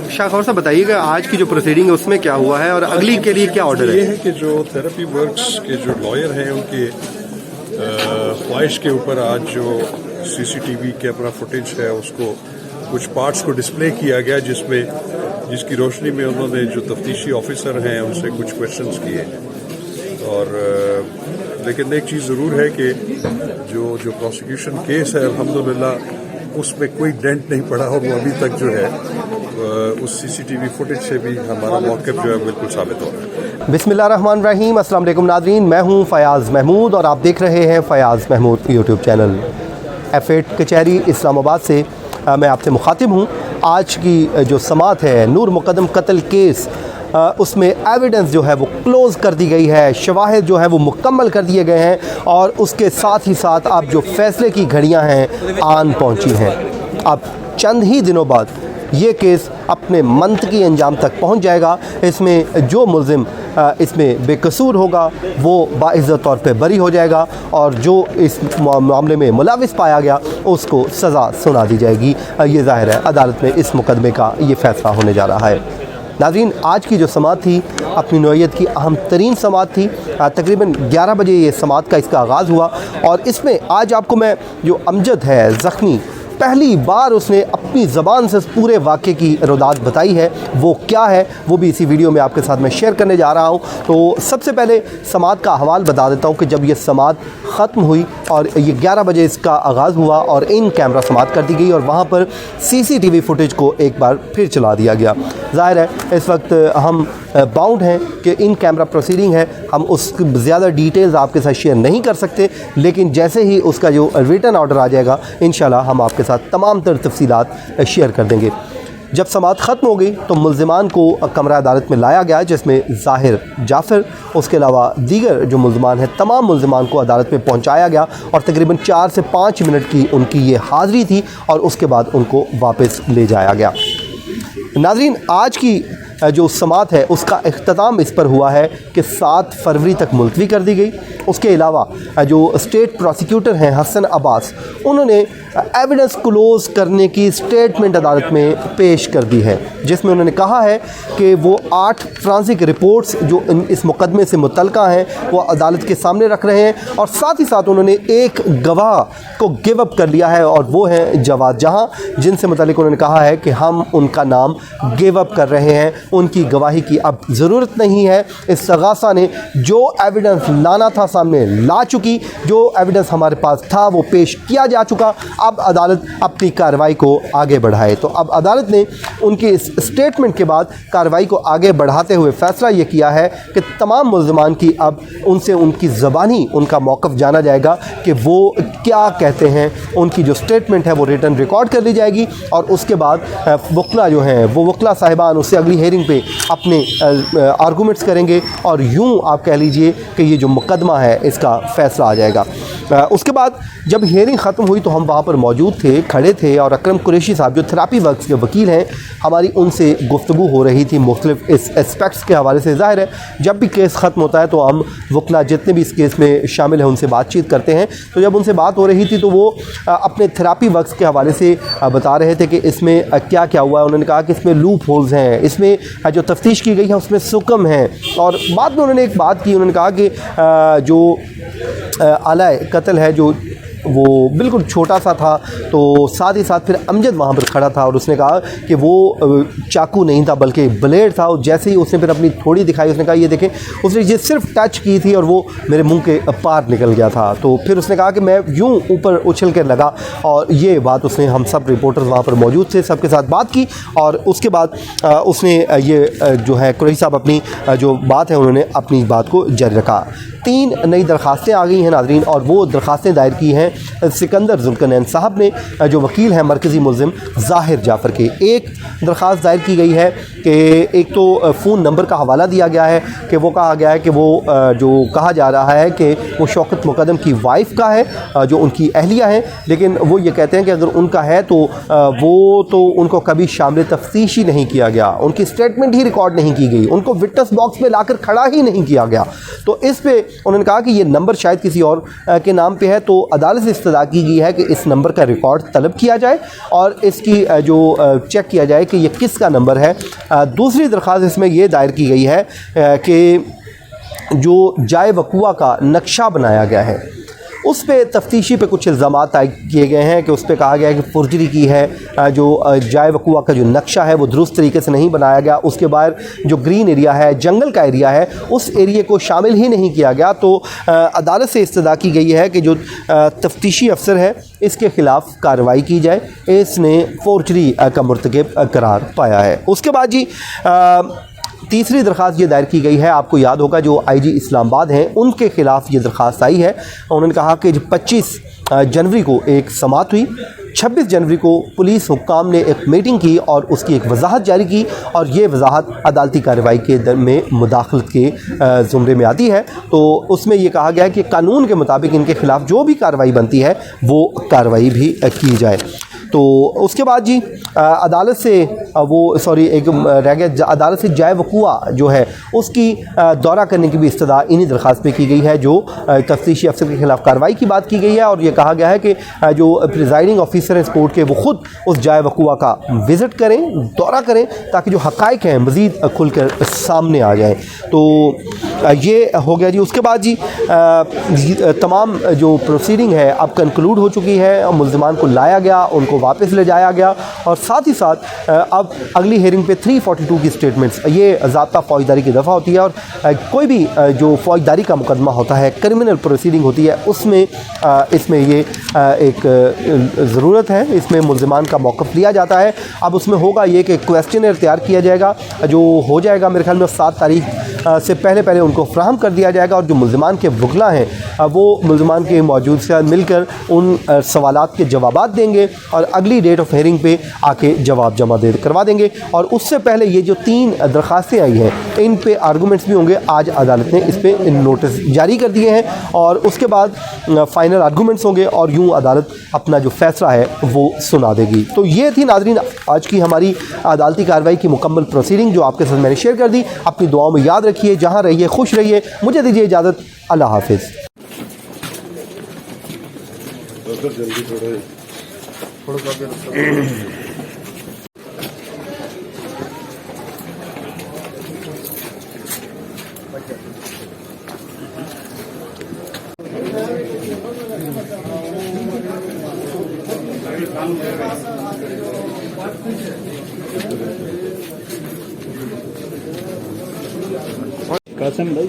शाखौर साहब बताइएगा आज की जो प्रोसीडिंग है उसमें क्या हुआ है और अगली के लिए क्या ऑर्डर है? ये है कि जो थेरेपी वर्क्स के जो लॉयर हैं उनके ख्वाहिश के ऊपर आज जो सीसीटीवी कैमरा फुटेज है उसको कुछ पार्ट्स को डिस्प्ले किया गया जिसकी रोशनी में उन्होंने जो तफ्तीशी ऑफिसर हैं उनसे कुछ क्वेश्चंस किए और लेकिन एक चीज़ ज़रूर है कि जो प्रोसिक्यूशन केस है अल्हम्दुलिल्लाह उसमें कोई डेंट नहीं पड़ा और वो अभी तक जो है उस सीसीटीवी फुटेज से भी हमारा मौक़िफ़ जो है बिल्कुल साबित हो रहा है। बिस्मिल्लाहिर्रहमानिर्रहीम, अस्सलाम वालेकुम नाज़रीन, मैं हूं फ़याज़ महमूद और आप देख रहे हैं Fayaz Mahmood YouTube channel. F8 कचहरी इस्लामाबाद से मैं आपसे मुखातिब हूं। आज की जो समाअत है नूर मुक़द्दम कत्ल केस, उसमें एविडेंस जो है वो क्लोज़ कर दी गई है, शवाहिद जो है वो मुकम्मल कर दिए गए हैं और उसके साथ ही साथ अब जो फ़ैसले की घड़ियां हैं आन पहुंची हैं। अब चंद ही दिनों बाद ये केस अपने मंतकी अंजाम तक पहुंच जाएगा। इसमें जो मुल्ज़िम इसमें बेकसूर होगा वो बाइज़्ज़त तौर पे बरी हो जाएगा और जो इस मामले में मुलविस पाया गया उसको सज़ा सुना दी जाएगी। ये ज़ाहिर है अदालत में इस मुकदमे का ये फ़ैसला होने जा रहा है। नाज़रीन, आज की जो समाअत थी अपनी नौइयत की अहम तरीन समाअत थी। तकरीबन 11 बजे ये समाअत का इसका आगाज़ हुआ और इसमें आज आपको मैं जो अमजद है ज़ख्मी, पहली बार उसने अपनी ज़बान से पूरे वाक़े की रुदात बताई है। वो क्या है वो भी इसी वीडियो में आपके साथ मैं शेयर करने जा रहा हूँ। तो सबसे पहले समाअत का अहवाल बता देता हूँ कि जब ये समाअत ख़त्म हुई और ये 11 बजे इसका आगाज़ हुआ और इन कैमरा समाअत कर दी गई और वहाँ पर सीसीटीवी फुटेज को एक बार फिर चला दिया गया। ज़ाहिर है इस वक्त हम बाउंड हैं कि इन कैमरा प्रोसीडिंग है, हम उस ज़्यादा डिटेल्स आपके साथ शेयर नहीं कर सकते, लेकिन जैसे ही उसका जो रिटन ऑर्डर आ जाएगा इंशाल्लाह हम आपके साथ तमाम तर तफसीलात शेयर कर देंगे। जब समाअत ख़त्म हो गई तो मुल्ज़िमान को कमरा अदालत में लाया गया जिसमें ज़ाहिर जाफ़र, उसके अलावा दीगर जो मुल्ज़िमान हैं तमाम मुल्ज़िमान को अदालत में पहुंचाया गया और तकरीबन 4 से 5 मिनट की उनकी ये हाज़िरी थी और उसके बाद उनको वापस ले जाया गया। नाज़रीन, आज की जो समाअत है उसका इख्तिताम इस पर हुआ है कि 7 फरवरी तक मुलतवी कर दी गई। उसके अलावा जो स्टेट प्रोसिक्यूटर हैं हसन अब्बास, उन्होंने एविडेंस क्लोज़ करने की स्टेटमेंट अदालत में पेश कर दी है जिसमें उन्होंने कहा है कि वो 8 फ्रांसिक रिपोर्ट्स जो इस मुकदमे से मुतल्लिका हैं वो अदालत के सामने रख रहे हैं और साथ ही साथ उन्होंने एक गवाह को गिव अप कर लिया है और वो हैं जवाद जहां, जिनसे मुतल्लिक उन्होंने कहा है कि हम उनका नाम गिव अप कर रहे हैं, उनकी गवाही की अब ज़रूरत नहीं है। इस सगासा ने जो एविडेंस लाना था सामने ला चुकी, जो एविडेंस हमारे पास था वो पेश किया जा चुका, अब अदालत अपनी कार्रवाई को आगे बढ़ाए। तो अब अदालत ने उनके इस स्टेटमेंट के बाद कार्रवाई को आगे बढ़ाते हुए फ़ैसला ये किया है कि तमाम मुल्ज़िमान की अब उनसे उनकी ज़बानी उनका मौक़िफ़ जाना जाएगा कि वो क्या कहते हैं। उनकी जो स्टेटमेंट है वो रिटन रिकॉर्ड कर ली जाएगी और उसके बाद वकला जो हैं वो वकला साहिबान उससे अगली हेयरिंग पे अपने आर्गूमेंट्स करेंगे और यूँ आप कह लीजिए कि ये जो मुकदमा है इसका फ़ैसला आ जाएगा। उसके बाद जब हियरिंग ख़त्म हुई तो हम वहाँ पर मौजूद थे, खड़े थे और अकरम कुरैशी साहब जो थेरेपी वर्क्स के वकील हैं, हमारी उनसे गुफ्तगू हो रही थी मुख्तलिफ इस एस्पेक्ट्स के हवाले से। ज़ाहिर है जब भी केस ख़त्म होता है तो हम वकला जितने भी इस केस में शामिल हैं उनसे बातचीत करते हैं। तो जब उनसे बात हो रही थी तो वो अपने थेरेपी वर्क्स के हवाले से बता रहे थे कि इसमें क्या क्या हुआ है। उन्होंने कहा कि इसमें लूप होल्स हैं, इसमें जो तफ्तीश की गई है उसमें सुकम है और बाद में उन्होंने एक बात की, उन्होंने कहा कि जो आला कत्ल है जो वो बिल्कुल छोटा सा था। तो साथ ही साथ फिर अमजद वहाँ पर खड़ा था और उसने कहा कि वो चाकू नहीं था बल्कि ब्लेड था। और जैसे ही उसने फिर अपनी थोड़ी दिखाई, उसने कहा ये देखें, उसने ये सिर्फ टच की थी और वो मेरे मुंह के पार निकल गया था। तो फिर उसने कहा कि मैं यूँ ऊपर उछल कर लगा और ये बात उसने हम सब रिपोर्टर्स वहाँ पर मौजूद थे सबके साथ बात की और उसके बाद उसने ये जो है कुरैशी साहब अपनी जो बात है उन्होंने अपनी बात को जारी रखा। 3 नई दरख्वास्तें आ गई हैं नाज़रीन और वो दरख्वास्तें दायर की हैं हैं सिकंदर जुल्करनैन साहब ने, जो वकील हैं मरकज़ी मुल्ज़िम ज़ाहिर जाफ़र के। एक दरख्वास्त दायर की गई है कि एक तो फ़ोन नंबर का हवाला दिया गया है कि वो कहा गया है कि वो जो कहा जा रहा है कि वो शौकत मुक़द्दम की वाइफ का है, जो उनकी अहलिया है, लेकिन वो ये कहते हैं कि अगर उनका है तो वो तो उनको कभी शामिल तफ्तीश ही नहीं किया गया, उनकी स्टेटमेंट ही रिकॉर्ड नहीं की गई, उनको विटनेस बॉक्स में लाकर खड़ा ही नहीं किया गया। तो इस पे उन्होंने कहा कि ये नंबर शायद किसी और के नाम पे है, तो अदालत से इस्तदा की गई है कि इस नंबर का रिकॉर्ड तलब किया जाए और इसकी जो चेक किया जाए कि ये किसका नंबर है। दूसरी दरख्वास्त इसमें यह दायर की गई है कि जो जाए वक़ुआ का नक्शा बनाया गया है उस पे तफ्तीशी पे कुछ इल्ज़ामात तय किए गए हैं कि उस पे कहा गया है कि फुर्जरी की है, जो जाए वक़ुआ का जो नक्शा है वो दुरुस्त तरीके से नहीं बनाया गया, उसके बाद जो ग्रीन एरिया है, जंगल का एरिया है, उस एरिए को शामिल ही नहीं किया गया। तो अदालत से इस्तदा की गई है कि जो तफ्तीशी अफसर है इसके ख़िलाफ़ कार्रवाई की जाए, इसने फुर्जरी का मुर्तकिब करार पाया है। उसके बाद जी तीसरी दरख्वास्त ये दायर की गई है, आपको याद होगा जो आईजी इस्लामाबाद हैं उनके ख़िलाफ़ ये दरख्वास्त आई है। उन्होंने कहा कि 25 जनवरी को एक समाअत हुई, 26 जनवरी को पुलिस हुक्काम ने एक मीटिंग की और उसकी एक वजाहत जारी की और ये वजाहत अदालती कार्रवाई के में मुदाखलत के ज़ुमरे में आती है। तो उसमें ये कहा गया है कि कानून के मुताबिक इनके ख़िलाफ़ जो भी कार्रवाई बनती है वो कार्रवाई भी की जाए। तो उसके बाद जी अदालत से अदालत से जाए वक़ुआ जो है उसकी दौरा करने की भी इस्तदा इन्हीं दरख्वास्त पे की गई है, जो तफ्तीशी अफसर के ख़िलाफ़ कार्रवाई की बात की गई है। और ये कहा गया है कि जो प्रिजाइडिंग ऑफिसर हैं कोर्ट के वो ख़ुद उस जाए वक़ुआ का विज़िट करें, दौरा करें, ताकि जो हक़ाइक़ हैं मज़ीद खुल कर सामने आ जाएँ। तो ये हो गया जी। उसके बाद जी तमाम जो प्रोसीडिंग है अब कंक्लूड हो चुकी है, मुल्ज़िमान को लाया गया, उनको वापस ले जाया गया और साथ ही साथ अब अगली हेयरिंग पे 342 की स्टेटमेंट्स, ये ज़ाब्ता फ़ौजदारी की दफ़ा होती है और कोई भी जो फ़ौजदारी का मुकदमा होता है, क्रिमिनल प्रोसीडिंग होती है, उसमें इसमें ये एक ज़रूरत है, इसमें मुल्ज़िमान का मौक़िफ़ लिया जाता है। अब उसमें होगा ये कि क्वेश्चनर तैयार किया जाएगा, जो हो जाएगा मेरे ख्याल में 7 तारीख से पहले उनको फ्राहम कर दिया जाएगा और जो मुल्ज़िमान के वकला हैं वो मुल्ज़िमान के मौजूद से मिलकर उन सवालात के जवाबात देंगे और अगली डेट ऑफ हेयरिंग पे आके जवाब जमा करवा देंगे। और उससे पहले ये जो 3 दरख्वास्तें आई हैं इन पे आर्गूमेंट्स भी होंगे। आज अदालत ने इस पे नोटिस जारी कर दिए हैं और उसके बाद फाइनल आर्गूमेंट्स होंगे और यूँ अदालत अपना जो फैसला है वो सुना देगी। तो ये थी नाज़रीन आज की हमारी अदालती कार्रवाई की मुकम्मल प्रोसीडिंग जो आपके साथ मैंने शेयर कर दी। अपनी दुआओं में याद रखिए, जहाँ रहिए खुश रहिए। मुझे दीजिए इजाज़त, अल्लाह हाफिज़। कासिम भाई